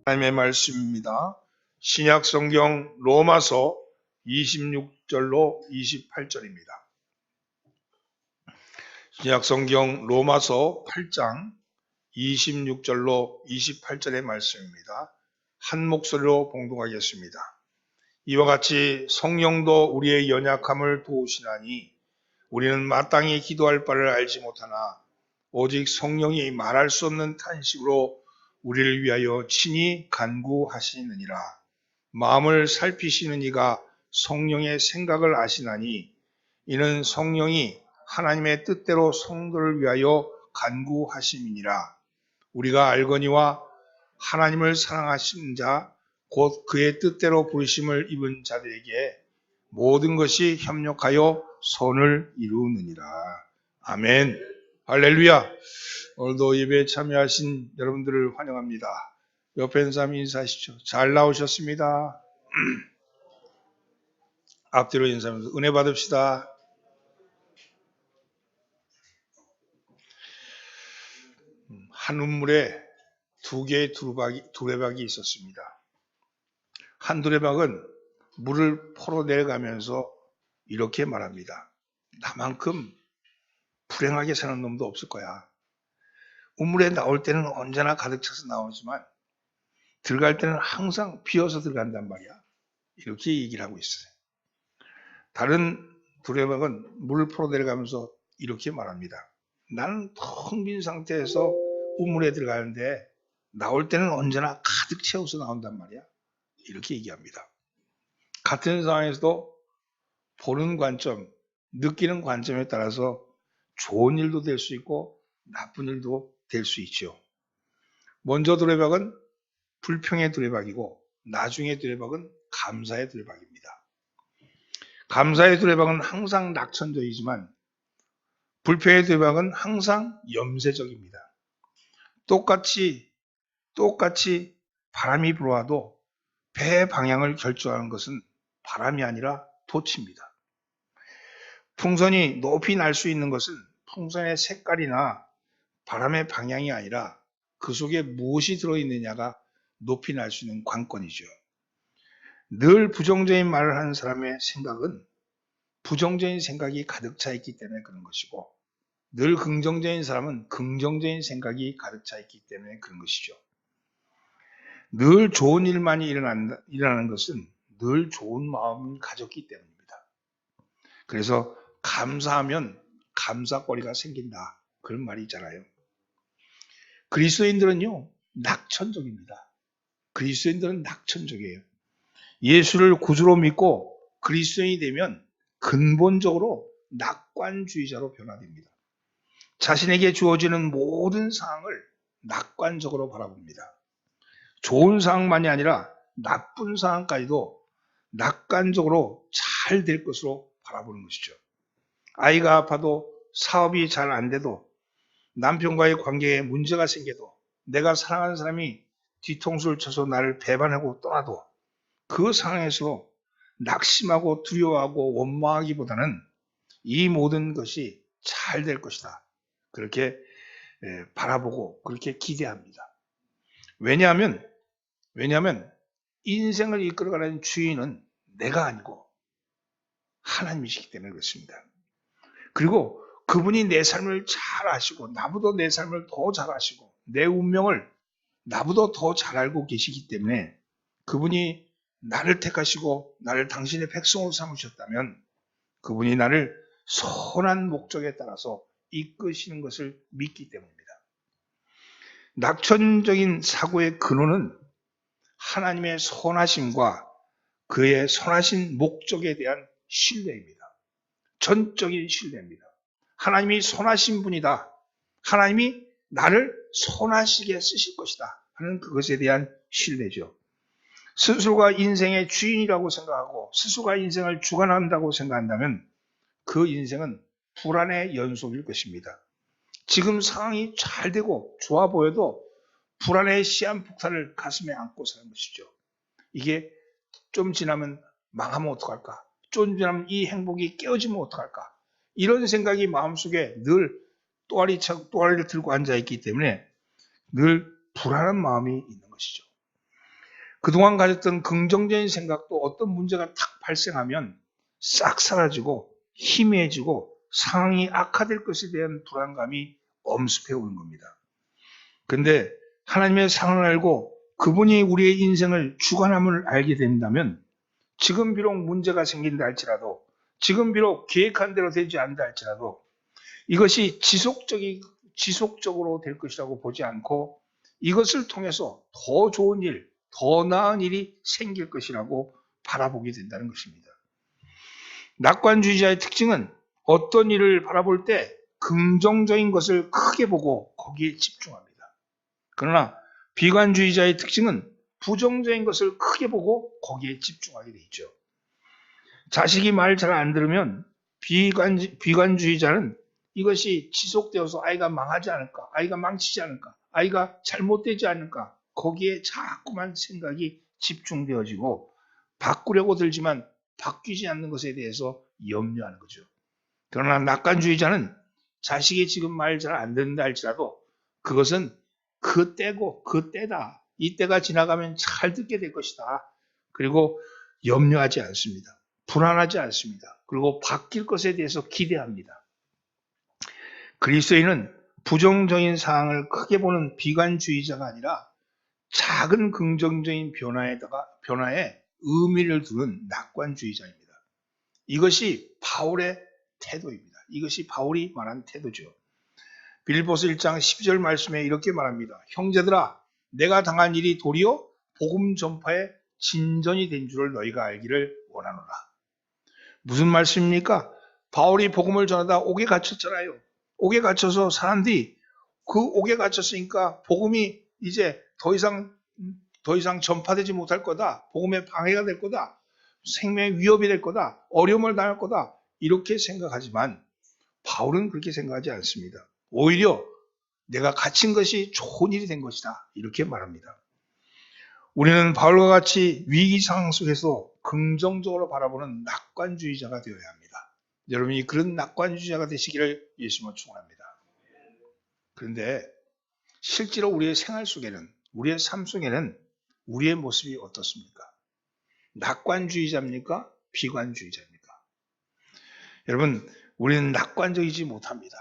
하나님의 말씀입니다. 신약 성경 로마서 26절로 28절입니다. 신약 성경 로마서 8장 26절로 28절의 말씀입니다. 한 목소리로 봉독하겠습니다. 이와 같이 성령도 우리의 연약함을 도우시나니 우리는 마땅히 기도할 바를 알지 못하나 오직 성령이 말할 수 없는 탄식으로 우리를 위하여 친히 간구하시느니라. 마음을 살피시는 이가 성령의 생각을 아시나니 이는 성령이 하나님의 뜻대로 성도를 위하여 간구하심이니라. 우리가 알거니와 하나님을 사랑하신 자 곧 그의 뜻대로 부르심을 입은 자들에게 모든 것이 협력하여 선을 이루느니라. 아멘. 할렐루야. 오늘도 예배에 참여하신 여러분들을 환영합니다. 옆에 있는 사람 인사하십시오. 잘 나오셨습니다. 앞뒤로 인사하면서 은혜 받읍시다. 한 우물에 두 개의 두레박이 있었습니다. 한 두레박은 물을 퍼러 내려가면서 이렇게 말합니다. 나만큼 불행하게 사는 놈도 없을 거야. 우물에 나올 때는 언제나 가득 차서 나오지만 들어갈 때는 항상 비어서 들어간단 말이야. 이렇게 얘기를 하고 있어요. 다른 두레박은 물을 퍼러 내려가면서 이렇게 말합니다. 나는 텅 빈 상태에서 우물에 들어가는데 나올 때는 언제나 가득 채워서 나온단 말이야. 이렇게 얘기합니다. 같은 상황에서도 보는 관점, 느끼는 관점에 따라서 좋은 일도 될 수 있고 나쁜 일도 될 수 있죠. 먼저 두레박은 불평의 두레박이고 나중에 두레박은 감사의 두레박입니다. 감사의 두레박은 항상 낙천적이지만 불평의 두레박은 항상 염세적입니다. 똑같이 바람이 불어와도 배의 방향을 결정하는 것은 바람이 아니라 돛입니다. 풍선이 높이 날 수 있는 것은 풍선의 색깔이나 바람의 방향이 아니라 그 속에 무엇이 들어있느냐가 높이 날 수 있는 관건이죠. 늘 부정적인 말을 하는 사람의 생각은 부정적인 생각이 가득 차 있기 때문에 그런 것이고 늘 긍정적인 사람은 긍정적인 생각이 가득 차 있기 때문에 그런 것이죠. 늘 좋은 일만이 일어나는 것은 늘 좋은 마음을 가졌기 때문입니다. 그래서 감사하면 감사거리가 생긴다. 그런 말이 있잖아요. 그리스도인들은요, 낙천적입니다. 그리스도인들은 낙천적이에요. 예수를 구주로 믿고 그리스도인이 되면 근본적으로 낙관주의자로 변화됩니다. 자신에게 주어지는 모든 상황을 낙관적으로 바라봅니다. 좋은 상황만이 아니라 나쁜 상황까지도 낙관적으로 잘 될 것으로 바라보는 것이죠. 아이가 아파도 사업이 잘 안 돼도 남편과의 관계에 문제가 생겨도 내가 사랑하는 사람이 뒤통수를 쳐서 나를 배반하고 떠나도 그 상황에서 낙심하고 두려워하고 원망하기보다는 이 모든 것이 잘 될 것이다. 그렇게 바라보고 그렇게 기대합니다. 왜냐하면 인생을 이끌어가는 주인은 내가 아니고 하나님이시기 때문에 그렇습니다. 그리고 그분이 내 삶을 잘 아시고 나보다 내 삶을 더 잘 아시고 내 운명을 나보다 더 잘 알고 계시기 때문에 그분이 나를 택하시고 나를 당신의 백성으로 삼으셨다면 그분이 나를 선한 목적에 따라서 이끄시는 것을 믿기 때문입니다. 낙천적인 사고의 근원은 하나님의 선하심과 그의 선하신 목적에 대한 신뢰입니다. 전적인 신뢰입니다. 하나님이 선하신 분이다. 하나님이 나를 선하시게 쓰실 것이다 하는 그것에 대한 신뢰죠. 스스로가 인생의 주인이라고 생각하고 스스로가 인생을 주관한다고 생각한다면 그 인생은 불안의 연속일 것입니다. 지금 상황이 잘 되고 좋아 보여도 불안의 시한폭탄을 가슴에 안고 사는 것이죠. 이게 좀 지나면 망하면 어떡할까? 좀 지나면 이 행복이 깨어지면 어떡할까? 이런 생각이 마음속에 늘 또아리를 들고 앉아있기 때문에 늘 불안한 마음이 있는 것이죠. 그동안 가졌던 긍정적인 생각도 어떤 문제가 탁 발생하면 싹 사라지고 희미해지고 상황이 악화될 것에 대한 불안감이 엄습해 오는 겁니다. 그런데 하나님의 상을 알고 그분이 우리의 인생을 주관함을 알게 된다면 지금 비록 문제가 생긴다 할지라도 지금 비록 계획한 대로 되지 않는다 할지라도 이것이 지속적으로 될 것이라고 보지 않고 이것을 통해서 더 좋은 일, 더 나은 일이 생길 것이라고 바라보게 된다는 것입니다. 낙관주의자의 특징은 어떤 일을 바라볼 때 긍정적인 것을 크게 보고 거기에 집중합니다. 그러나 비관주의자의 특징은 부정적인 것을 크게 보고 거기에 집중하게 돼 있죠. 자식이 말 잘 안 들으면 비관주의자는 이것이 지속되어서 아이가 망하지 않을까, 아이가 망치지 않을까, 아이가 잘못되지 않을까, 거기에 자꾸만 생각이 집중되어지고 바꾸려고 들지만 바뀌지 않는 것에 대해서 염려하는 거죠. 그러나 낙관주의자는 자식이 지금 말 잘 안 듣는다 할지라도 그것은 그 때고 그 때다. 이 때가 지나가면 잘 듣게 될 것이다. 그리고 염려하지 않습니다. 불안하지 않습니다. 그리고 바뀔 것에 대해서 기대합니다. 그리스도인은 부정적인 상황을 크게 보는 비관주의자가 아니라 작은 긍정적인 변화에 의미를 두는 낙관주의자입니다. 이것이 바울의 태도입니다. 이것이 바울이 말한 태도죠. 빌립보서 1장 12절 말씀에 이렇게 말합니다. 형제들아, 내가 당한 일이 도리어 복음 전파의 진전이 된 줄을 너희가 알기를 원하노라. 무슨 말씀입니까? 바울이 복음을 전하다 옥에 갇혔잖아요. 옥에 갇혀서 사람들이 그 옥에 갇혔으니까 복음이 이제 더 이상 전파되지 못할 거다. 복음에 방해가 될 거다. 생명의 위협이 될 거다. 어려움을 당할 거다. 이렇게 생각하지만 바울은 그렇게 생각하지 않습니다. 오히려 내가 갇힌 것이 좋은 일이 된 것이다. 이렇게 말합니다. 우리는 바울과 같이 위기 상황 속에서 긍정적으로 바라보는 낙관주의자가 되어야 합니다. 여러분이 그런 낙관주의자가 되시기를 예수님으로 축원합니다. 그런데 실제로 우리의 생활 속에는, 우리의 삶 속에는 우리의 모습이 어떻습니까? 낙관주의자입니까? 비관주의자입니까? 여러분, 우리는 낙관적이지 못합니다.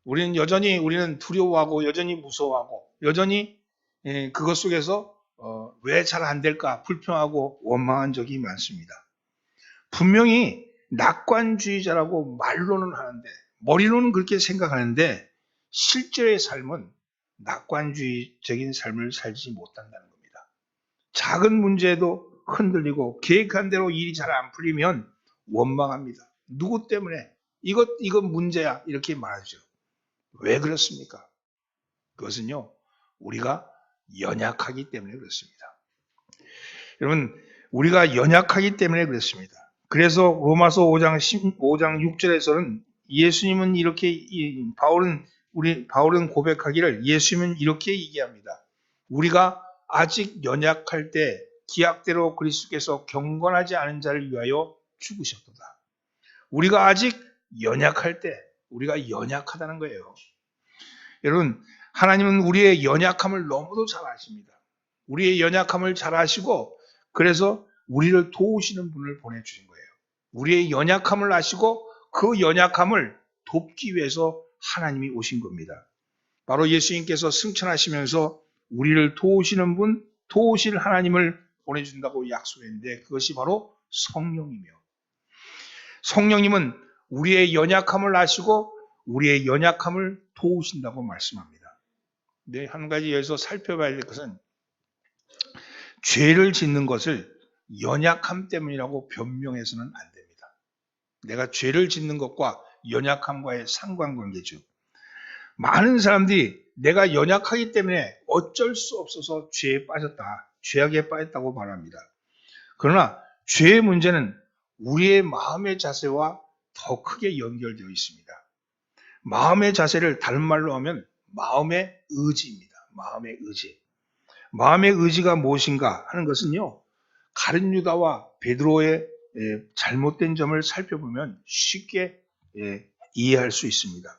우리는 두려워하고 여전히 무서워하고 여전히 그것 속에서 왜 잘 안 될까 불평하고 원망한 적이 많습니다. 분명히 낙관주의자라고 말로는 하는데 머리로는 그렇게 생각하는데 실제의 삶은 낙관주의적인 삶을 살지 못한다는 겁니다. 작은 문제에도 흔들리고 계획한 대로 일이 잘 안 풀리면 원망합니다. 누구 때문에? 이건 문제야. 이렇게 말하죠. 왜 그렇습니까? 그것은요, 우리가 연약하기 때문에 그렇습니다. 여러분, 우리가 연약하기 때문에 그렇습니다. 그래서 로마서 5장 6절에서는 예수님은 이렇게, 바울은 고백하기를 예수님은 이렇게 얘기합니다. 우리가 아직 연약할 때 기약대로 그리스도께서 경건하지 않은 자를 위하여 죽으셨도다. 우리가 아직 연약할 때, 우리가 연약하다는 거예요. 여러분, 하나님은 우리의 연약함을 너무도 잘 아십니다. 우리의 연약함을 잘 아시고 그래서 우리를 도우시는 분을 보내주신 거예요. 우리의 연약함을 아시고 그 연약함을 돕기 위해서 하나님이 오신 겁니다. 바로 예수님께서 승천하시면서 우리를 도우시는 분, 도우실 하나님을 보내준다고 약속했는데 그것이 바로 성령이며 성령님은 우리의 연약함을 아시고 우리의 연약함을 도우신다고 말씀합니다. 근데 한 가지 여기서 살펴봐야 될 것은 죄를 짓는 것을 연약함 때문이라고 변명해서는 안 됩니다. 내가 죄를 짓는 것과 연약함과의 상관관계죠. 많은 사람들이 내가 연약하기 때문에 어쩔 수 없어서 죄에 빠졌다, 죄악에 빠졌다고 말합니다. 그러나 죄의 문제는 우리의 마음의 자세와 더 크게 연결되어 있습니다. 마음의 자세를 다른 말로 하면 마음의 의지입니다. 마음의 의지. 마음의 의지가 무엇인가 하는 것은요, 가룟 유다와 베드로의 잘못된 점을 살펴보면 쉽게 이해할 수 있습니다.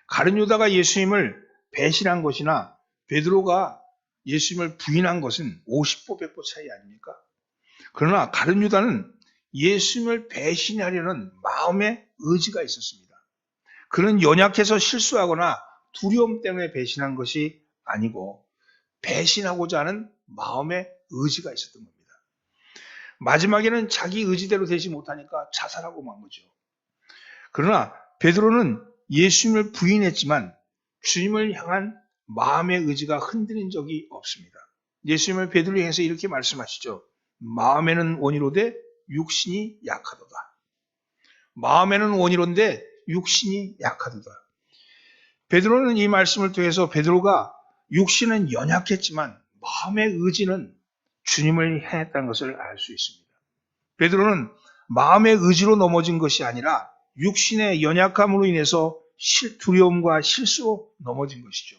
가룟 유다가 예수님을 배신한 것이나 베드로가 예수님을 부인한 것은 50보 100보 차이 아닙니까? 그러나 가룟 유다는 예수님을 배신하려는 마음의 의지가 있었습니다. 그는 연약해서 실수하거나 두려움 때문에 배신한 것이 아니고 배신하고자 하는 마음의 의지가 있었던 겁니다. 마지막에는 자기 의지대로 되지 못하니까 자살하고 만 거죠. 그러나 베드로는 예수님을 부인했지만 주님을 향한 마음의 의지가 흔들린 적이 없습니다. 예수님을 베드로를 향해서 이렇게 말씀하시죠. 마음에는 원이로되 육신이 약하도다. 마음에는 원이로인데 육신이 약하도다. 베드로는 이 말씀을 통해서 베드로가 육신은 연약했지만 마음의 의지는 주님을 향했다는 것을 알 수 있습니다. 베드로는 마음의 의지로 넘어진 것이 아니라 육신의 연약함으로 인해서 두려움과 실수로 넘어진 것이죠.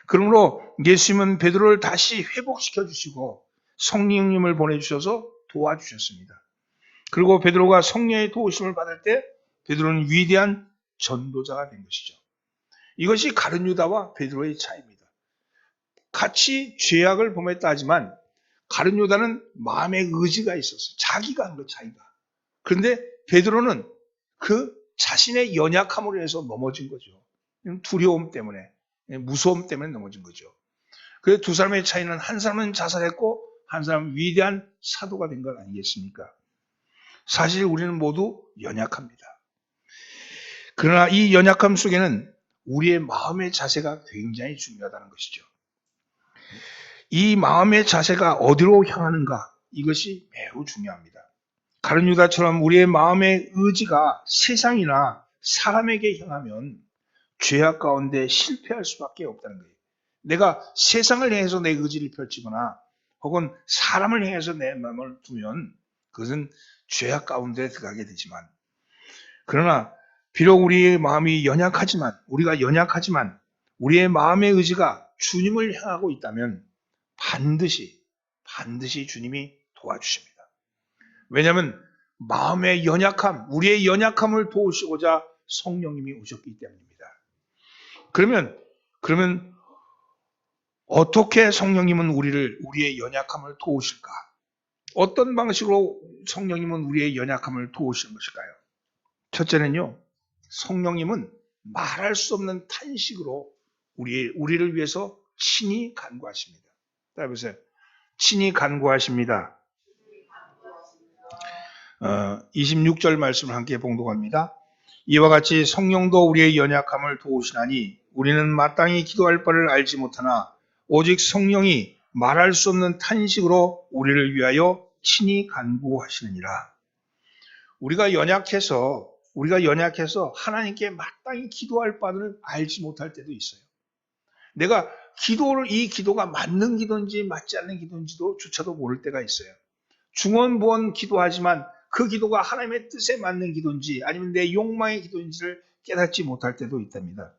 그러므로 예수님은 베드로를 다시 회복시켜 주시고 성령님을 보내주셔서 도와주셨습니다. 그리고 베드로가 성령의 도우심을 받을 때 베드로는 위대한 전도자가 된 것이죠. 이것이 가룟 유다와 베드로의 차이입니다. 같이 죄악을 범했다 하지만 가룟 유다는 마음의 의지가 있었어요. 자기가 한 것, 자기가. 그런데 베드로는 그 자신의 연약함으로 해서 넘어진 거죠. 두려움 때문에, 무서움 때문에 넘어진 거죠. 그래서 두 사람의 차이는 한 사람은 자살했고 한 사람은 위대한 사도가 된 것 아니겠습니까? 사실 우리는 모두 연약합니다. 그러나 이 연약함 속에는 우리의 마음의 자세가 굉장히 중요하다는 것이죠. 이 마음의 자세가 어디로 향하는가? 이것이 매우 중요합니다. 가룟 유다처럼 우리의 마음의 의지가 세상이나 사람에게 향하면 죄악 가운데 실패할 수밖에 없다는 거예요. 내가 세상을 향해서 내 의지를 펼치거나 혹은 사람을 향해서 내 마음을 두면 그것은 죄악 가운데 들어가게 되지만, 그러나 비록 우리의 마음이 우리가 연약하지만 우리의 마음의 의지가 주님을 향하고 있다면 반드시 주님이 도와주십니다. 왜냐하면 마음의 연약함, 우리의 연약함을 도우시고자 성령님이 오셨기 때문입니다. 그러면 어떻게 성령님은 우리의 연약함을 도우실까? 어떤 방식으로 성령님은 우리의 연약함을 도우시는 것일까요? 첫째는요, 성령님은 말할 수 없는 탄식으로 우리를 위해서 친히 간구하십니다. 따라해보세요. 친히 간구하십니다. 26절 말씀을 함께 봉독합니다. 이와 같이 성령도 우리의 연약함을 도우시나니 우리는 마땅히 기도할 바를 알지 못하나 오직 성령이 말할 수 없는 탄식으로 우리를 위하여 친히 간구하시느니라. 우리가 연약해서 하나님께 마땅히 기도할 바를 알지 못할 때도 있어요. 내가 이 기도가 맞는 기도인지 맞지 않는 기도인지도 조차도 모를 때가 있어요. 중언부언 기도하지만 그 기도가 하나님의 뜻에 맞는 기도인지 아니면 내 욕망의 기도인지를 깨닫지 못할 때도 있답니다.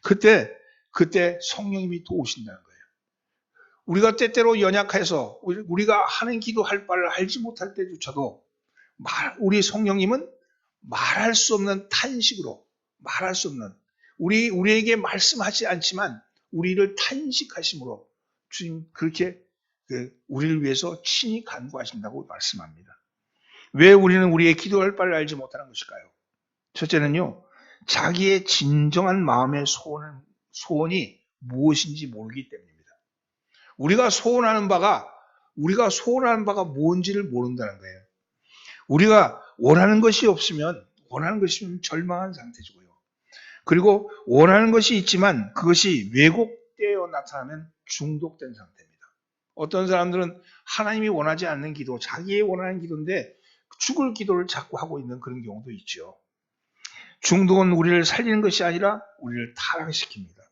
그때 성령님이 도우신다는 거예요. 우리가 때때로 연약해서 우리가 하는 기도할 바를 알지 못할 때조차도 우리 성령님은 말할 수 없는 탄식으로, 말할 수 없는, 우리에게 말씀하지 않지만 우리를 탄식하심으로 주님 그렇게 우리를 위해서 친히 간구하신다고 말씀합니다. 왜 우리는 우리의 기도할 바를 알지 못하는 것일까요? 첫째는요, 자기의 진정한 마음의 소원이 무엇인지 모르기 때문입니다. 우리가 소원하는 바가 뭔지를 모른다는 거예요. 우리가 원하는 것이 없으면 절망한 상태고요. 그리고 원하는 것이 있지만 그것이 왜곡되어 나타나면 중독된 상태입니다. 어떤 사람들은 하나님이 원하지 않는 기도, 자기의 원하는 기도인데 죽을 기도를 자꾸 하고 있는 그런 경우도 있죠. 중독은 우리를 살리는 것이 아니라 우리를 타락시킵니다.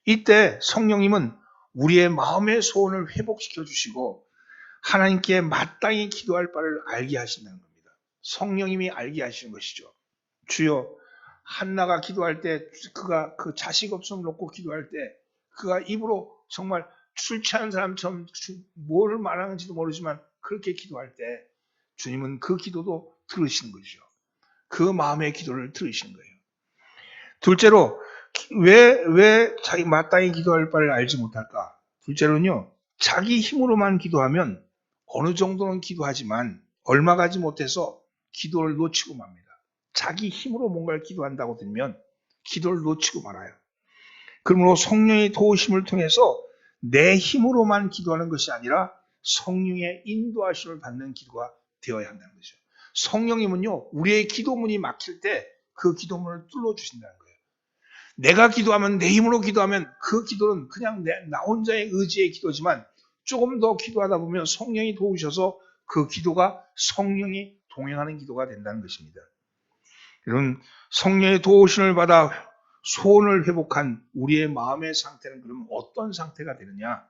이때 성령님은 우리의 마음의 소원을 회복시켜 주시고 하나님께 마땅히 기도할 바를 알게 하신다는 겁니다. 성령님이 알게 하시는 것이죠. 주여, 한나가 기도할 때 그가 그 자식 없음을 놓고 기도할 때 그가 입으로 정말 술 취한 사람처럼 뭐를 말하는지도 모르지만 그렇게 기도할 때 주님은 그 기도도 들으시는 거죠. 그 마음의 기도를 들으시는 거예요. 둘째로 왜 자기 마땅히 기도할 바를 알지 못할까? 둘째로는요, 자기 힘으로만 기도하면 어느 정도는 기도하지만 얼마 가지 못해서 기도를 놓치고 맙니다. 자기 힘으로 뭔가를 기도한다고 들면 기도를 놓치고 말아요. 그러므로 성령의 도우심을 통해서 내 힘으로만 기도하는 것이 아니라 성령의 인도하심을 받는 기도가 되어야 한다는 거죠. 성령님은요, 우리의 기도문이 막힐 때 그 기도문을 뚫어주신다는 거예요. 내가 기도하면, 내 힘으로 기도하면 그 기도는 그냥 나 혼자의 의지의 기도지만 조금 더 기도하다 보면 성령이 도우셔서 그 기도가 성령이 동행하는 기도가 된다는 것입니다. 여러분, 성령의 도우심을 받아 소원을 회복한 우리의 마음의 상태는 그러면 어떤 상태가 되느냐?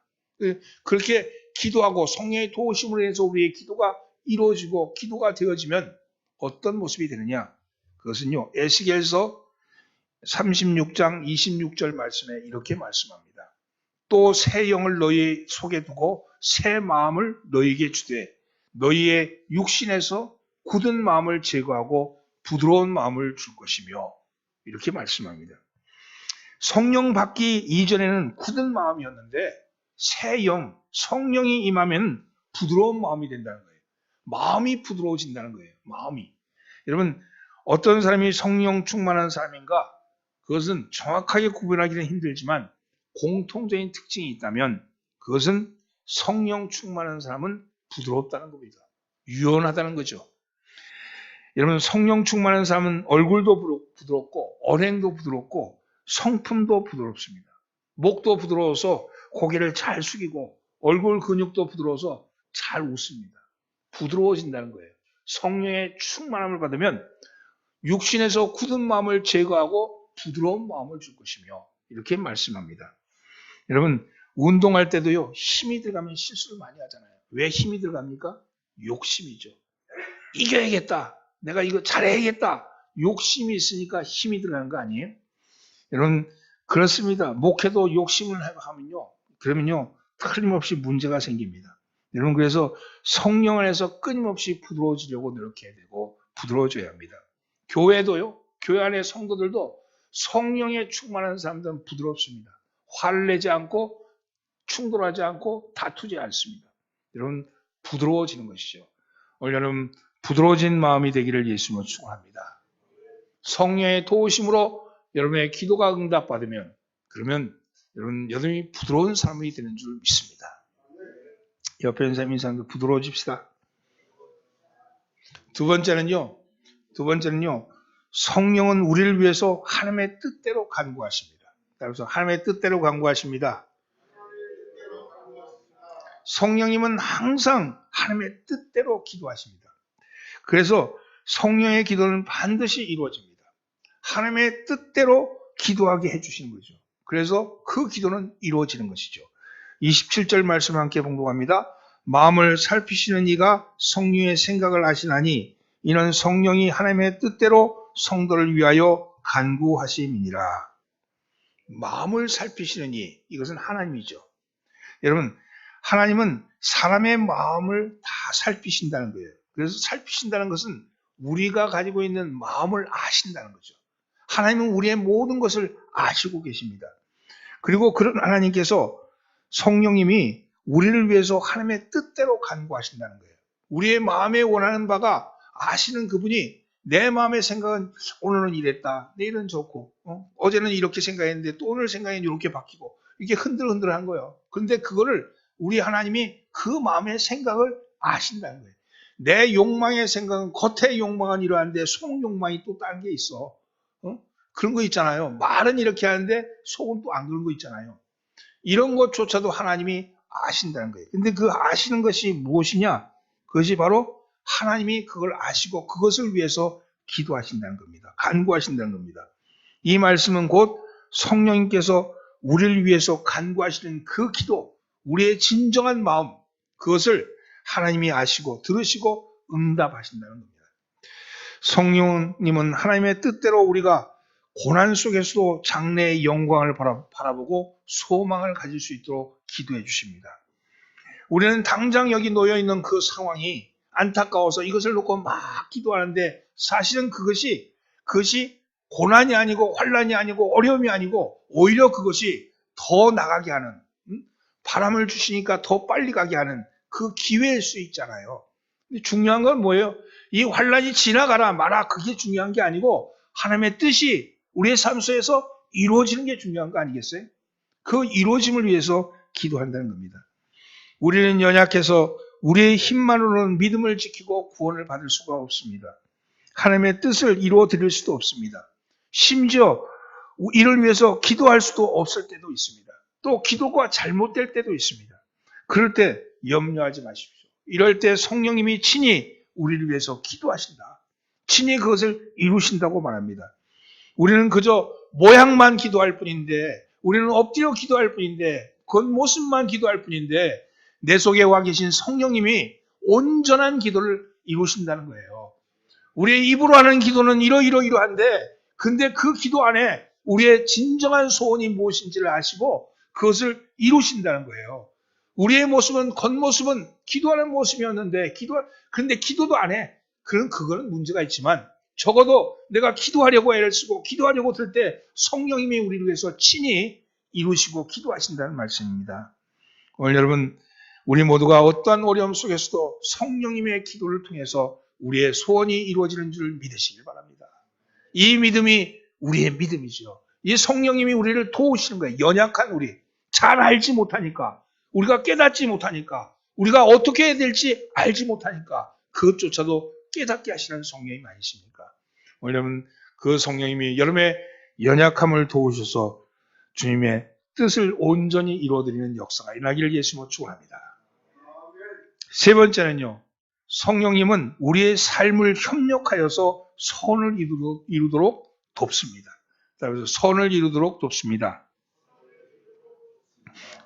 그렇게 기도하고 성령의 도우심으로 해서 우리의 기도가 이루어지고 기도가 되어지면 어떤 모습이 되느냐? 그것은요, 에스겔서 36장 26절 말씀에 이렇게 말씀합니다. 또 새 영을 너희 속에 두고 새 마음을 너희에게 주되 너희의 육신에서 굳은 마음을 제거하고 부드러운 마음을 줄 것이며 이렇게 말씀합니다. 성령 받기 이전에는 굳은 마음이었는데 새 영, 성령이 임하면 부드러운 마음이 된다는 거예요. 마음이 부드러워진다는 거예요. 마음이. 여러분, 어떤 사람이 성령 충만한 사람인가? 그것은 정확하게 구분하기는 힘들지만 공통적인 특징이 있다면 그것은 성령 충만한 사람은 부드럽다는 겁니다. 유연하다는 거죠. 여러분, 성령 충만한 사람은 얼굴도 부드럽고 언행도 부드럽고 성품도 부드럽습니다. 목도 부드러워서 고개를 잘 숙이고 얼굴 근육도 부드러워서 잘 웃습니다. 부드러워진다는 거예요. 성령의 충만함을 받으면 육신에서 굳은 마음을 제거하고 부드러운 마음을 줄 것이며 이렇게 말씀합니다. 여러분, 운동할 때도요, 힘이 들어가면 실수를 많이 하잖아요. 왜 힘이 들어갑니까? 욕심이죠. 이겨야겠다. 내가 이거 잘해야겠다. 욕심이 있으니까 힘이 들어가는 거 아니에요? 여러분, 그렇습니다. 목회도 욕심을 하면요, 그러면요, 틀림없이 문제가 생깁니다. 여러분, 그래서 성령 안에서 끊임없이 부드러워지려고 노력해야 되고 부드러워져야 합니다. 교회도요, 교회 안의 성도들도 성령에 충만한 사람들은 부드럽습니다. 화를 내지 않고 충돌하지 않고 다투지 않습니다. 여러분, 부드러워지는 것이죠. 오늘 여러분, 부드러워진 마음이 되기를 예수님으로 축원합니다. 성령의 도우심으로 여러분의 기도가 응답받으면 그러면 여러분이 부드러운 사람이 되는 줄 믿습니다. 옆에 있는 사람 인상도 부드러워집시다. 두 번째는요, 성령은 우리를 위해서 하나님의 뜻대로 간구하십니다. 그래서 하나님의 뜻대로 간구하십니다. 성령님은 항상 하나님의 뜻대로 기도하십니다. 그래서 성령의 기도는 반드시 이루어집니다. 하나님의 뜻대로 기도하게 해주시는 거죠. 그래서 그 기도는 이루어지는 것이죠. 27절 말씀 함께 봉독합니다. 마음을 살피시는 이가 성령의 생각을 아시나니 이는 성령이 하나님의 뜻대로 성도를 위하여 간구하심이니라. 마음을 살피시는 이, 이것은 하나님이죠. 여러분, 하나님은 사람의 마음을 다 살피신다는 거예요. 그래서 살피신다는 것은 우리가 가지고 있는 마음을 아신다는 거죠. 하나님은 우리의 모든 것을 아시고 계십니다. 그리고 그런 하나님께서 성령님이 우리를 위해서 하나님의 뜻대로 간구하신다는 거예요. 우리의 마음에 원하는 바가 아시는 그분이 내 마음의 생각은 오늘은 이랬다, 내일은 좋고, 어제는 이렇게 생각했는데 또 오늘 생각이 이렇게 바뀌고 이게 흔들흔들한 거예요. 그런데 그거를 우리 하나님이 그 마음의 생각을 아신다는 거예요. 내 욕망의 생각은 겉의 욕망은 이러한데 속 욕망이 또 다른 게 있어. 그런 거 있잖아요. 말은 이렇게 하는데 속은 또 안 그런 거 있잖아요. 이런 것조차도 하나님이 아신다는 거예요. 근데 그 아시는 것이 무엇이냐? 그것이 바로 하나님이 그걸 아시고 그것을 위해서 기도하신다는 겁니다. 간구하신다는 겁니다. 이 말씀은 곧 성령님께서 우리를 위해서 간구하시는 그 기도, 우리의 진정한 마음, 그것을 하나님이 아시고 들으시고 응답하신다는 겁니다. 성령님은 하나님의 뜻대로 우리가 고난 속에서도 장래의 영광을 바라보고 소망을 가질 수 있도록 기도해 주십니다. 우리는 당장 여기 놓여있는 그 상황이 안타까워서 이것을 놓고 막 기도하는데 사실은 그것이 고난이 아니고 환난이 아니고 어려움이 아니고 오히려 그것이 더 나가게 하는, 바람을 주시니까 더 빨리 가게 하는 그 기회일 수 있잖아요. 근데 중요한 건 뭐예요? 이 환란이 지나가라 마라 그게 중요한 게 아니고 하나님의 뜻이 우리의 삶 속에서 이루어지는 게 중요한 거 아니겠어요? 그 이루어짐을 위해서 기도한다는 겁니다. 우리는 연약해서 우리의 힘만으로는 믿음을 지키고 구원을 받을 수가 없습니다. 하나님의 뜻을 이루어 드릴 수도 없습니다. 심지어 이를 위해서 기도할 수도 없을 때도 있습니다. 또 기도가 잘못될 때도 있습니다. 그럴 때 염려하지 마십시오. 이럴 때 성령님이 친히 우리를 위해서 기도하신다. 친히 그것을 이루신다고 말합니다. 우리는 그저 모양만 기도할 뿐인데, 우리는 엎드려 기도할 뿐인데, 겉모습만 기도할 뿐인데, 내 속에 와 계신 성령님이 온전한 기도를 이루신다는 거예요. 우리의 입으로 하는 기도는 이러한데, 근데 그 기도 안에 우리의 진정한 소원이 무엇인지를 아시고 그것을 이루신다는 거예요. 우리의 모습은 겉모습은 기도하는 모습이었는데 그런데 기도도 안 해. 그거는 문제가 있지만 적어도 내가 기도하려고 애를 쓰고 기도하려고 들 때 성령님이 우리를 위해서 친히 이루시고 기도하신다는 말씀입니다. 오늘 여러분 우리 모두가 어떠한 어려움 속에서도 성령님의 기도를 통해서 우리의 소원이 이루어지는 줄 믿으시길 바랍니다. 이 믿음이 우리의 믿음이죠. 이 성령님이 우리를 도우시는 거예요. 연약한 우리, 잘 알지 못하니까, 우리가 깨닫지 못하니까, 우리가 어떻게 해야 될지 알지 못하니까 그것조차도 깨닫게 하시는 성령님 아니십니까? 여러분 그 성령님이 여러분의 연약함을 도우셔서 주님의 뜻을 온전히 이루어드리는 역사가 일어나기를 예수님으로 축원합니다. 세 번째는요. 성령님은 우리의 삶을 협력하여서 선을 이루도록 돕습니다. 그래서 선을 이루도록 돕습니다.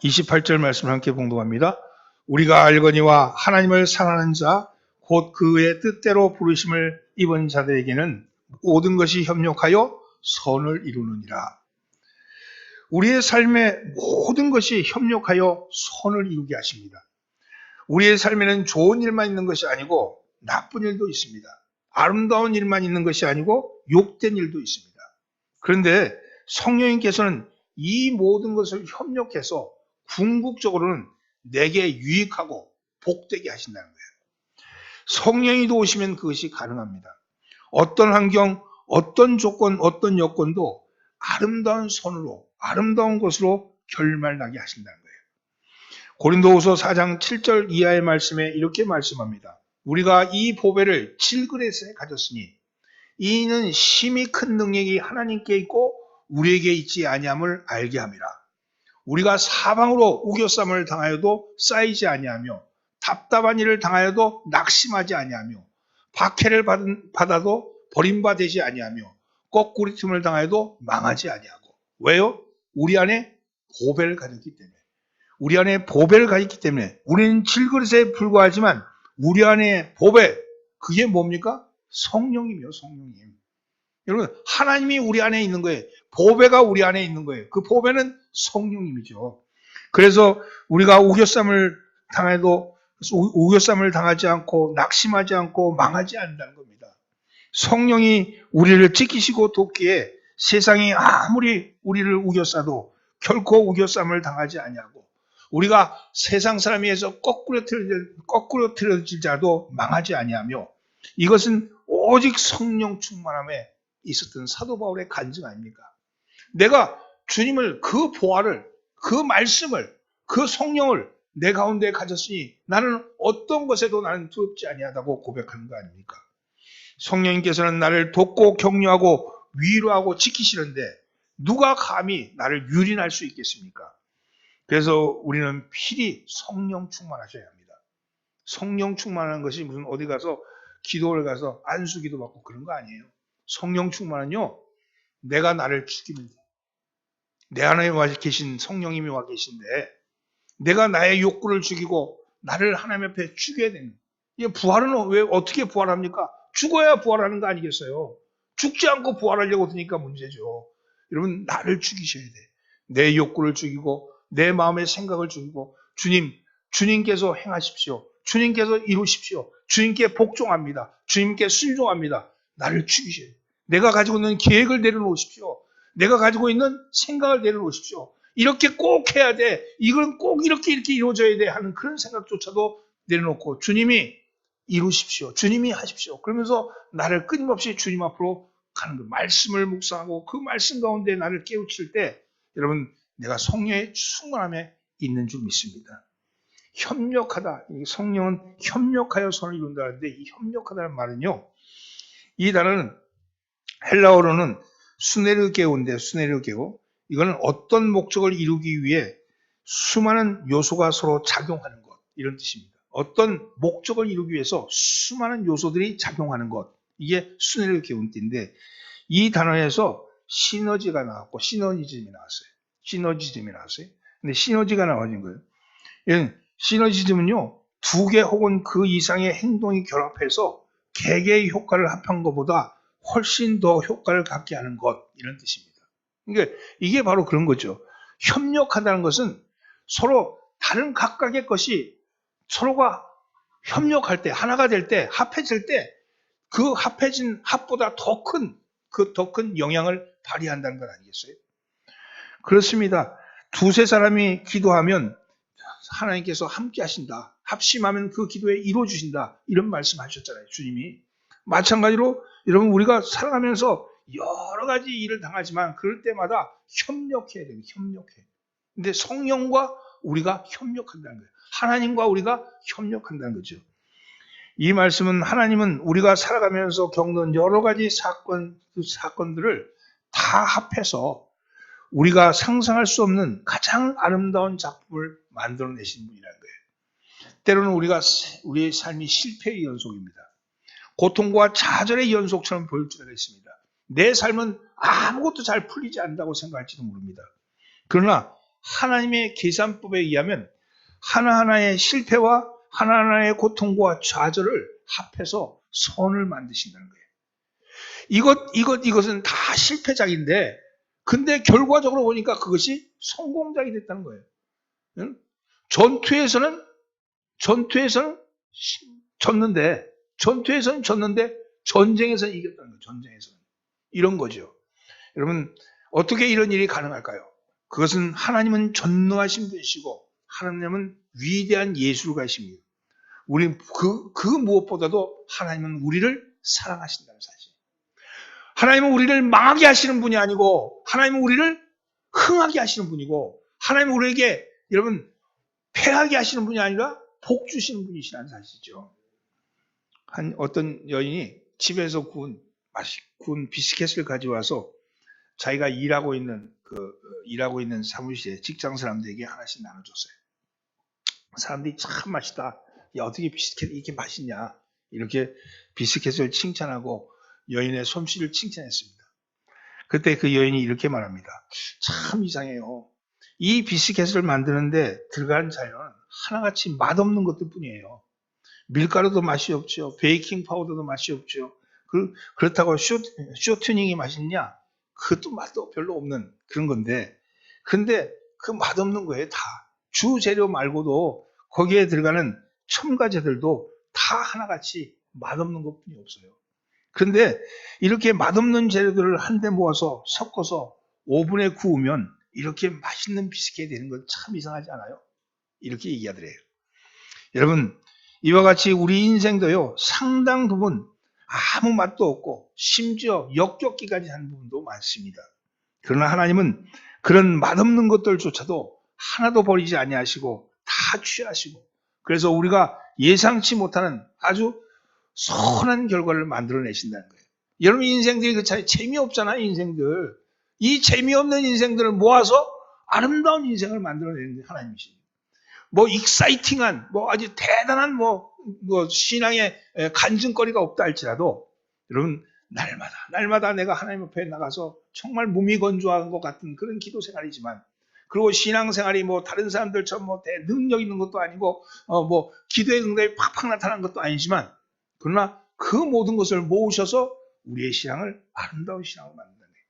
28절 말씀을 함께 봉독합니다. 우리가 알거니와 하나님을 사랑하는 자 곧 그의 뜻대로 부르심을 입은 자들에게는 모든 것이 협력하여 선을 이루느니라. 우리의 삶에 모든 것이 협력하여 선을 이루게 하십니다. 우리의 삶에는 좋은 일만 있는 것이 아니고 나쁜 일도 있습니다. 아름다운 일만 있는 것이 아니고 욕된 일도 있습니다. 그런데 성령님께서는 이 모든 것을 협력해서 궁극적으로는 내게 유익하고 복되게 하신다는 거예요. 성령이 도우시면 그것이 가능합니다. 어떤 환경, 어떤 조건, 어떤 여건도 아름다운 선으로, 아름다운 것으로 결말나게 하신다는 거예요. 고린도후서 4장 7절 이하의 말씀에 이렇게 말씀합니다. 우리가 이 보배를 질그릇에 가졌으니 이는 심히 큰 능력이 하나님께 있고 우리에게 있지 아니함을 알게 함이라. 우리가 사방으로 우겨쌈을 당하여도 쌓이지 아니하며 답답한 일을 당하여도 낙심하지 아니하며 박해를 받아도 버림받지 아니하며 거꾸리 틈을 당하여도 망하지 아니하고. 왜요? 우리 안에 보배를 가졌기 때문에. 우리 안에 보배를 가졌기 때문에 우리는 질그릇에 불과하지만 우리 안에 보배, 그게 뭡니까? 성령이며 성령님. 여러분 하나님이 우리 안에 있는 거예요. 보배가 우리 안에 있는 거예요. 그 보배는 성령님이죠. 그래서 우리가 우겨쌈을 당하지 않고 낙심하지 않고 망하지 않는다는 겁니다. 성령이 우리를 지키시고 돕기에 세상이 아무리 우리를 우겨싸도 결코 우겨쌈을 당하지 아니하고 우리가 세상 사람에 의해서 거꾸로 틀어질자도 망하지 아니하며 이것은 오직 성령 충만함에 있었던 사도 바울의 간증 아닙니까? 내가 주님을 그 보화를, 그 말씀을, 그 성령을 내 가운데 가졌으니 나는 어떤 것에도 나는 두렵지 아니하다고 고백하는 거 아닙니까? 성령님께서는 나를 돕고 격려하고 위로하고 지키시는데 누가 감히 나를 유린할 수 있겠습니까? 그래서 우리는 필히 성령 충만하셔야 합니다. 성령 충만한 것이 무슨 어디 가서 기도를 가서 안수기도 받고 그런 거 아니에요. 성령 충만은요, 내가 나를 죽이면 돼. 내 안에 와 계신 성령님이 와 계신데 내가 나의 욕구를 죽이고 나를 하나님 앞에 죽여야 되는. 이게 부활은 왜 어떻게 부활합니까? 죽어야 부활하는 거 아니겠어요? 죽지 않고 부활하려고 드니까 문제죠. 여러분 나를 죽이셔야 돼. 내 욕구를 죽이고 내 마음의 생각을 죽이고 주님께서 행하십시오. 주님께서 이루십시오. 주님께 복종합니다. 주님께 순종합니다. 나를 죽이셔야 돼. 내가 가지고 있는 계획을 내려놓으십시오. 내가 가지고 있는 생각을 내려놓으십시오. 이렇게 꼭 해야 돼. 이건 꼭 이렇게 이루어져야 돼 하는 그런 생각조차도 내려놓고 주님이 이루십시오. 주님이 하십시오. 그러면서 나를 끊임없이 주님 앞으로 가는 거. 말씀을 묵상하고 그 말씀 가운데 나를 깨우칠 때 여러분 내가 성령의 충만함에 있는 줄 믿습니다. 협력하다. 성령은 협력하여 선을 이룬다 하는데 이 협력하다는 말은요. 이 단어는 헬라어로는 수네르게오인데 수네르게오. 이거는 어떤 목적을 이루기 위해 수많은 요소가 서로 작용하는 것. 이런 뜻입니다. 어떤 목적을 이루기 위해서 수많은 요소들이 작용하는 것. 이게 수네르게오인데 이 단어에서 시너지가 나왔고 시너지즘이 나왔어요. 시너지즘이 나왔어요. 근데 시너지가 나와진 거예요. 시너지즘은요, 두 개 혹은 그 이상의 행동이 결합해서 개개의 효과를 합한 것보다 훨씬 더 효과를 갖게 하는 것, 이런 뜻입니다. 그러니까 이게 바로 그런 거죠. 협력하다는 것은 서로 다른 각각의 것이 서로가 협력할 때, 하나가 될 때, 합해질 때, 그 합해진 합보다 더 큰 영향을 발휘한다는 것 아니겠어요? 그렇습니다. 두세 사람이 기도하면 하나님께서 함께 하신다. 합심하면 그 기도에 이루어 주신다. 이런 말씀 하셨잖아요. 주님이. 마찬가지로 여러분 우리가 살아가면서 여러 가지 일을 당하지만 그럴 때마다 협력해야 됩니다. 협력해. 근데 성령과 우리가 협력한다는 거예요. 하나님과 우리가 협력한다는 거죠. 이 말씀은 하나님은 우리가 살아가면서 겪는 여러 가지 사건들을 다 합해서 우리가 상상할 수 없는 가장 아름다운 작품을 만들어내신 분이라는 거예요. 때로는 우리의 삶이 실패의 연속입니다. 고통과 좌절의 연속처럼 보일 때가 있습니다. 내 삶은 아무것도 잘 풀리지 않는다고 생각할지도 모릅니다. 그러나 하나님의 계산법에 의하면 하나하나의 실패와 하나하나의 고통과 좌절을 합해서 선을 만드신다는 거예요. 이것은 다 실패작인데 근데 결과적으로 보니까 그것이 성공작이 됐다는 거예요. 응? 전투에서는 졌는데 전쟁에서는 이겼다는 거예요. 전쟁에서는. 이런 거죠. 여러분 어떻게 이런 일이 가능할까요? 그것은 하나님은 전능하신 분이시고 하나님은 위대한 예술가이십니다. 우리 그 무엇보다도 하나님은 우리를 사랑하신다는 사실. 하나님은 우리를 망하게 하시는 분이 아니고 하나님은 우리를 흥하게 하시는 분이고 하나님은 우리에게 여러분 패하게 하시는 분이 아니라 복 주시는 분이시라는 사실이죠. 어떤 여인이 집에서 구운 비스켓을 가져와서 자기가 일하고 있는 사무실에 직장 사람들에게 하나씩 나눠줬어요. 사람들이 참 맛있다. 야, 어떻게 비스켓이 이렇게 맛있냐. 이렇게 비스켓을 칭찬하고 여인의 솜씨를 칭찬했습니다. 그때 그 여인이 이렇게 말합니다. 참 이상해요. 이 비스켓을 만드는데 들어간 재료는 하나같이 맛없는 것들 뿐이에요. 밀가루도 맛이 없죠. 베이킹 파우더도 맛이 없죠. 그렇다고 쇼트닝이 맛있냐? 그것도 맛도 별로 없는 그런 건데 근데 그 맛없는 거예요. 다. 주 재료 말고도 거기에 들어가는 첨가제들도 다 하나같이 맛없는 것뿐이 없어요. 그런데 이렇게 맛없는 재료들을 한데 모아서 섞어서 오븐에 구우면 이렇게 맛있는 비스켓이 되는 건 참 이상하지 않아요? 이렇게 얘기하더래요. 여러분 이와 같이 우리 인생도요 상당 부분 아무 맛도 없고 심지어 역겹기까지 하는 부분도 많습니다. 그러나 하나님은 그런 맛없는 것들조차도 하나도 버리지 아니하시고 다 취하시고 그래서 우리가 예상치 못하는 아주 선한 결과를 만들어내신다는 거예요. 여러분 인생들이 그 차이 재미없잖아요. 인생들. 이 재미없는 인생들을 모아서 아름다운 인생을 만들어내는 게 하나님이십니다. 뭐 익사이팅한 아주 대단한 신앙의 간증거리가 없다 할지라도 여러분 날마다 내가 하나님 앞에 나가서 정말 몸이 건조한 것 같은 그런 기도 생활이지만 그리고 신앙생활이 다른 사람들처럼 능력 있는 것도 아니고 기도의 응답이 팍팍 나타나는 것도 아니지만 그러나 그 모든 것을 모으셔서 우리의 신앙을 아름다운 신앙으로 만든다는 거예요.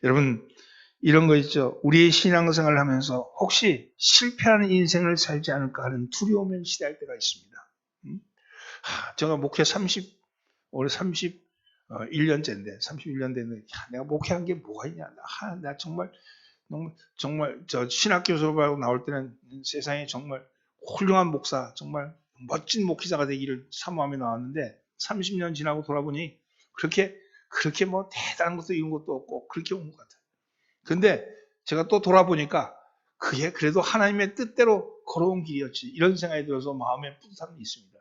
여러분 이런 거 있죠. 우리의 신앙생활을 하면서 혹시 실패하는 인생을 살지 않을까 하는 두려움에 시달릴 때가 있습니다. 제가 목회 올해 31년째인데 내가 목회한 게 뭐가 있냐. 나 정말 정말 저 신학교 졸업하고 나올 때는 세상에 정말 훌륭한 목사, 정말 멋진 목회자가 되기를 사모하며 나왔는데 30년 지나고 돌아보니 그렇게 뭐 대단한 것도 이런 것도 없고 그렇게 온 것 같아요. 근데 제가 또 돌아보니까 그게 그래도 하나님의 뜻대로 걸어온 길이었지, 이런 생각이 들어서 마음에 뿌듯함이 있습니다.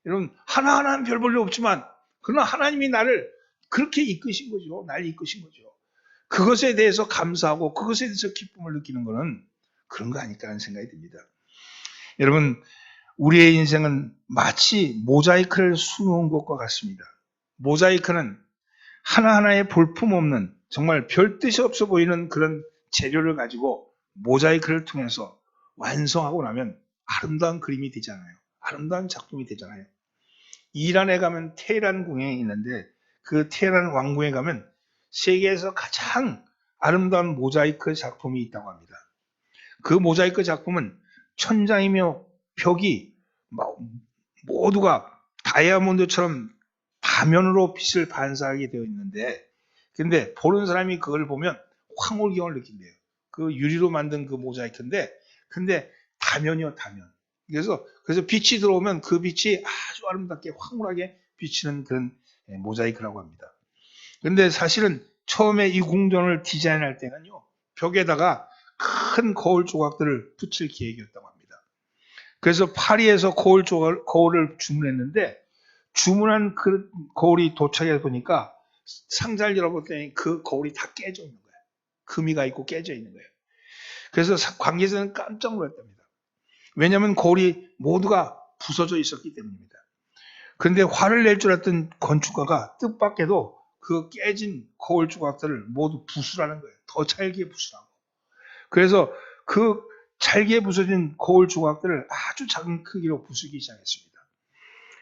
여러분, 하나하나는 별 볼일 없지만 그러나 하나님이 나를 그렇게 이끄신 거죠. 날 이끄신 거죠. 그것에 대해서 감사하고 그것에 대해서 기쁨을 느끼는 것은 그런 거 아닐까 하는 생각이 듭니다. 여러분, 우리의 인생은 마치 모자이크를 수놓은 것과 같습니다. 모자이크는 하나하나의 볼품없는 정말 별 뜻이 없어 보이는 그런 재료를 가지고 모자이크를 통해서 완성하고 나면 아름다운 그림이 되잖아요. 아름다운 작품이 되잖아요. 이란에 가면 테헤란 궁에 있는데 그 테헤란 왕궁에 가면 세계에서 가장 아름다운 모자이크 작품이 있다고 합니다. 그 모자이크 작품은 천장이며 벽이 모두가 다이아몬드처럼 다면으로 빛을 반사하게 되어 있는데, 근데 보는 사람이 그걸 보면 황홀경을 느낀대요. 그 유리로 만든 그 모자이크인데, 근데 다면이요, 다면. 그래서 빛이 들어오면 그 빛이 아주 아름답게 황홀하게 비치는 그런 모자이크라고 합니다. 근데 사실은 처음에 이 궁전을 디자인할 때는요, 벽에다가 큰 거울 조각들을 붙일 계획이었다고 합니다. 그래서 파리에서 거울을 주문했는데, 주문한 그 거울이 도착해 보니까 상자를 열어봤더니 그 거울이 다 깨져 있는 거예요. 금이가 있고 깨져 있는 거예요. 그래서 관계자는 깜짝 놀랐답니다. 왜냐하면 거울이 모두가 부서져 있었기 때문입니다. 그런데 화를 낼 줄 알았던 건축가가 뜻밖에도 그 깨진 거울 조각들을 모두 부수라는 거예요. 더 잘게 부수라고. 그래서 그 잘게 부서진 거울 조각들을 아주 작은 크기로 부수기 시작했습니다.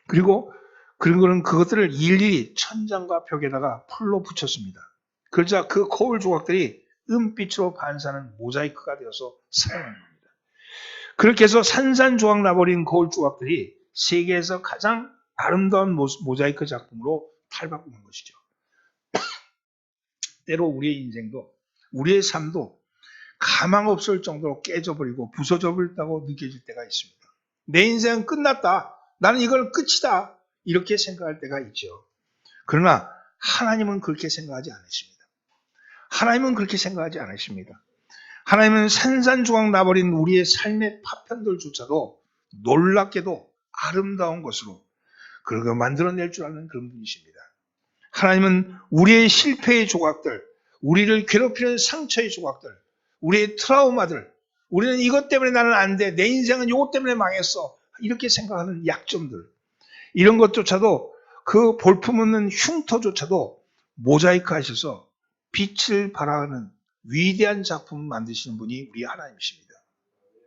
그리고 그것들을 일일이 천장과 벽에다가 풀로 붙였습니다. 그러자 그 거울 조각들이 은빛으로 반사하는 모자이크가 되어서 사용한 겁니다. 그렇게 해서 산산조각 나버린 거울 조각들이 세계에서 가장 아름다운 모자이크 작품으로 탈바꿈한 것이죠. 때로 우리의 인생도, 우리의 삶도 가망 없을 정도로 깨져버리고 부서져버렸다고 느껴질 때가 있습니다. 내 인생은 끝났다. 나는 이걸 끝이다. 이렇게 생각할 때가 있죠. 그러나 하나님은 그렇게 생각하지 않으십니다. 하나님은 그렇게 생각하지 않으십니다. 하나님은 산산조각 나버린 우리의 삶의 파편들조차도 놀랍게도 아름다운 것으로 그걸 만들어낼 줄 아는 그런 분이십니다. 하나님은 우리의 실패의 조각들, 우리를 괴롭히는 상처의 조각들, 우리의 트라우마들, 우리는 이것 때문에 나는 안 돼, 내 인생은 이것 때문에 망했어, 이렇게 생각하는 약점들, 이런 것조차도 그 볼품없는 흉터조차도 모자이크 하셔서 빛을 발하는 위대한 작품을 만드시는 분이 우리 하나님이십니다.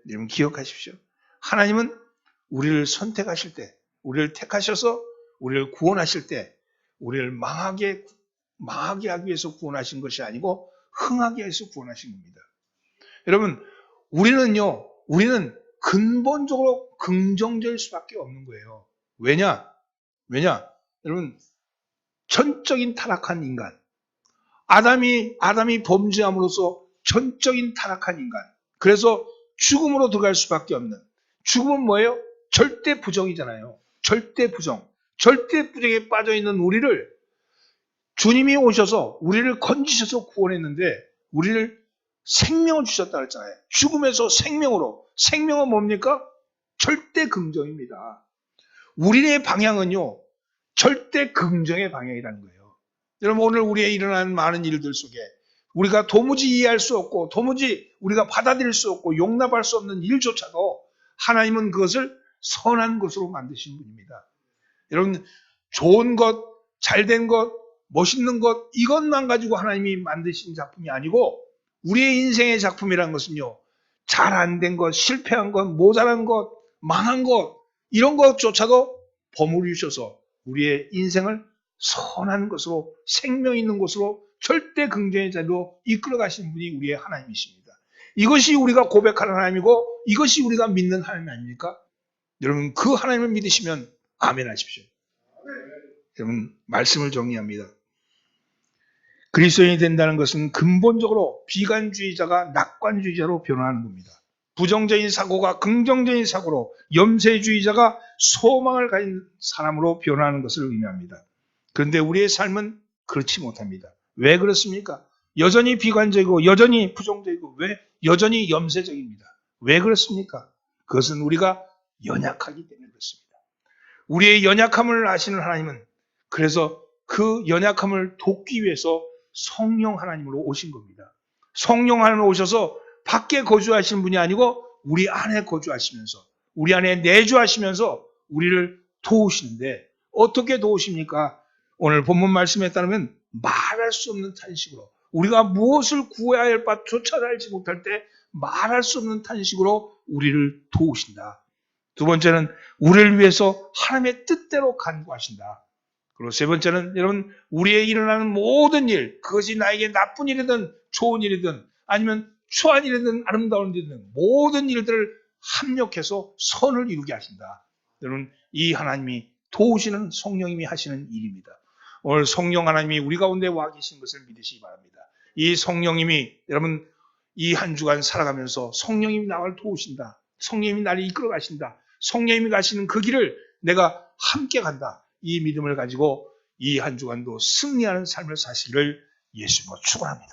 여러분 기억하십시오. 하나님은 우리를 선택하실 때, 우리를 택하셔서 우리를 구원하실 때 우리를 망하게 하기 위해서 구원하신 것이 아니고 흥하게 해서 구원하신 겁니다. 여러분, 우리는 근본적으로 긍정적일 수밖에 없는 거예요. 왜냐? 여러분, 전적인 타락한 인간. 아담이 범죄함으로써 전적인 타락한 인간. 그래서 죽음으로 들어갈 수밖에 없는. 죽음은 뭐예요? 절대 부정이잖아요. 절대 부정. 절대 부정에 빠져 있는 우리를 주님이 오셔서 우리를 건지셔서 구원했는데 우리를 생명을 주셨다 그랬잖아요. 죽음에서 생명으로. 생명은 뭡니까? 절대 긍정입니다. 우리의 방향은요, 절대 긍정의 방향이라는 거예요. 여러분, 오늘 우리의 일어난 많은 일들 속에 우리가 도무지 이해할 수 없고 도무지 우리가 받아들일 수 없고 용납할 수 없는 일조차도 하나님은 그것을 선한 것으로 만드신 분입니다. 여러분, 좋은 것, 잘된 것, 멋있는 것, 이것만 가지고 하나님이 만드신 작품이 아니고 우리의 인생의 작품이라는 것은요, 잘 안 된 것, 실패한 것, 모자란 것, 망한 것, 이런 것조차도 버무리셔서 우리의 인생을 선한 것으로, 생명 있는 것으로, 절대 긍정의 자리로 이끌어 가시는 분이 우리의 하나님이십니다. 이것이 우리가 고백하는 하나님이고 이것이 우리가 믿는 하나님 아닙니까? 여러분, 그 하나님을 믿으시면 아멘 하십시오. 여러분, 말씀을 정리합니다. 그리스도인이 된다는 것은 근본적으로 비관주의자가 낙관주의자로 변화하는 겁니다. 부정적인 사고가 긍정적인 사고로, 염세주의자가 소망을 가진 사람으로 변화하는 것을 의미합니다. 그런데 우리의 삶은 그렇지 못합니다. 왜 그렇습니까? 여전히 비관적이고 여전히 부정적이고 왜 여전히 염세적입니다. 왜 그렇습니까? 그것은 우리가 연약하기 때문에 그렇습니다. 우리의 연약함을 아시는 하나님은 그래서 그 연약함을 돕기 위해서 성령 하나님으로 오신 겁니다. 성령 하나님 오셔서 밖에 거주하시는 분이 아니고 우리 안에 거주하시면서 우리 안에 내주하시면서 우리를 도우시는데 어떻게 도우십니까? 오늘 본문 말씀에 따르면 말할 수 없는 탄식으로 우리가 무엇을 구해야 할 바조차 알지 못할 때 말할 수 없는 탄식으로 우리를 도우신다. 두 번째는 우리를 위해서 하나님의 뜻대로 간구하신다. 그리고 세 번째는 여러분 우리의 일어나는 모든 일, 그것이 나에게 나쁜 일이든 좋은 일이든 아니면 추한 일이든 아름다운 일이든 모든 일들을 합력해서 선을 이루게 하신다. 여러분 이 하나님이 도우시는 성령님이 하시는 일입니다. 오늘 성령 하나님이 우리 가운데 와 계신 것을 믿으시기 바랍니다. 이 성령님이 여러분 이 한 주간 살아가면서 성령님이 나를 도우신다. 성령님이 나를 이끌어 가신다. 성령님이 가시는 그 길을 내가 함께 간다. 이 믿음을 가지고 이 한 주간도 승리하는 삶을 사시기를 예수님으로 축원합니다.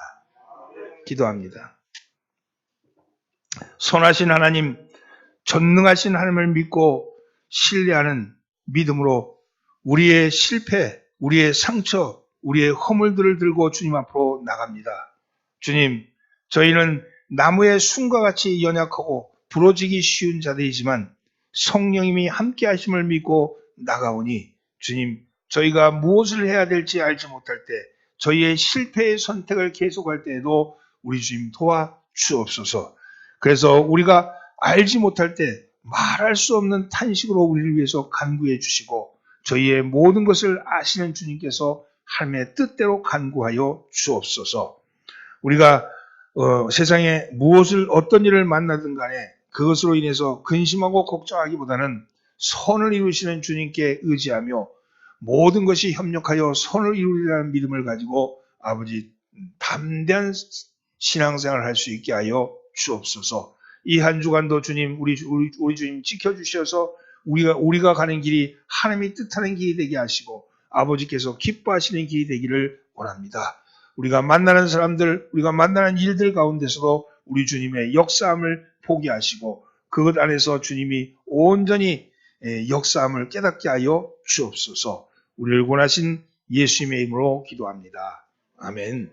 기도합니다. 선하신 하나님, 전능하신 하나님을 믿고 신뢰하는 믿음으로 우리의 실패, 우리의 상처, 우리의 허물들을 들고 주님 앞으로 나갑니다. 주님, 저희는 나무의 순과 같이 연약하고 부러지기 쉬운 자들이지만 성령님이 함께 하심을 믿고 나가오니 주님, 저희가 무엇을 해야 될지 알지 못할 때 저희의 실패의 선택을 계속할 때에도 우리 주님 도와 주옵소서. 그래서 우리가 알지 못할 때 말할 수 없는 탄식으로 우리를 위해서 간구해 주시고 저희의 모든 것을 아시는 주님께서 하나님의 뜻대로 간구하여 주옵소서. 우리가 세상에 무엇을 어떤 일을 만나든 간에 그것으로 인해서 근심하고 걱정하기보다는 선을 이루시는 주님께 의지하며 모든 것이 협력하여 선을 이루리라는 믿음을 가지고 아버지 담대한 신앙생활을 할 수 있게 하여 주옵소서. 이 한 주간도 주님 우리 주님 지켜주셔서 우리가 가는 길이 하나님이 뜻하는 길이 되게 하시고 아버지께서 기뻐하시는 길이 되기를 원합니다. 우리가 만나는 사람들, 우리가 만나는 일들 가운데서도 우리 주님의 역사함을 보게 하시고 그것 안에서 주님이 온전히 역사함을 깨닫게 하여 주옵소서. 우리를 원하신 예수님의 이름으로 기도합니다. 아멘.